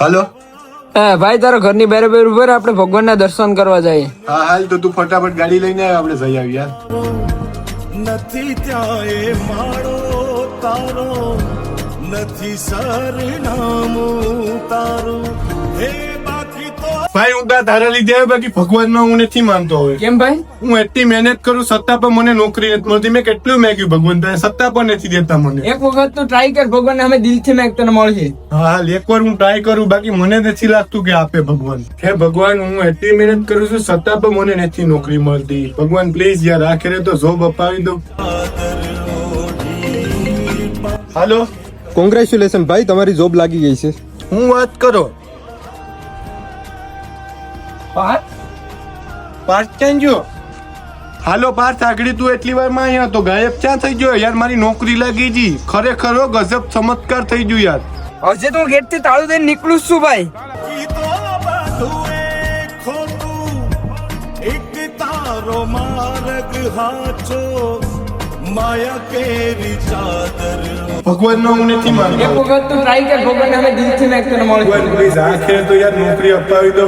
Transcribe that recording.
હાલો. હા ભાઈ, તારો ઘરની બરાબર ઉપર આપણે ભગવાનના દર્શન કરવા જઈએ. હા હાલ તો તું ફટાફટ ગાડી લઈને આવ, આપણે જઈ આવીએ. નથી ત્યાં એ માળો તારો, નથી સરનામું તારું, હે બાકી તો ભાઈ હું તારા લીધે આવ્યો, બાકી ભગવાનમાં હું નથી માનતો હવે. કેમ ભાઈ? હું એટલી મહેનત કરું છતાં પણ મને નોકરી નથી મળતી. મેં કેટલું મેગ્યું ભગવાન, છતાં પણ નથી દેતા મને. એક વખત તો ટ્રાય કર, ભગવાનને અમે દિલથી મેં તને મળશે. હા હાલ એકવાર હું ટ્રાય કરું, બાકી મને નથી લાગતું કે આપે ભગવાન. હે ભગવાન, હું એટલી મહેનત કરું છું છતાં પણ મને નથી નોકરી મળતી. ભગવાન પ્લીઝ યાર, આખરે તો જોબ અપાવી દો. હાલો. કોંગ્રેચ્યુલેશન ભાઈ, તમારી જોબ લાગી ગઈ છે. હું વાત કરો પાર્થ ક્યાં ગયો? હાલો પાર્થ, આગળ તું એટલી વાર માં અહીંયા તો ગાયબ ક્યાં થઈ ગયો યાર? મારી નોકરી લાગી જી. ખરેખર ગજબ ચમત્કાર થઈ ગયું યાર. હજે તો ગેટ થી તાળું દઈને નીકળું છું ભાઈ. તો બધું એ ખોટું, એક તારો માર્ગ હાચો, માયા કેરી ચાદર. ભગવાન નો હું નથી એક માનતો. વખત તો ટ્રાય કર, ભગવાનને અમે દિલથી મેં તને મળશે. ભગવાન પ્લીઝ આખરે તો યાર નોકરી અપાવી દો.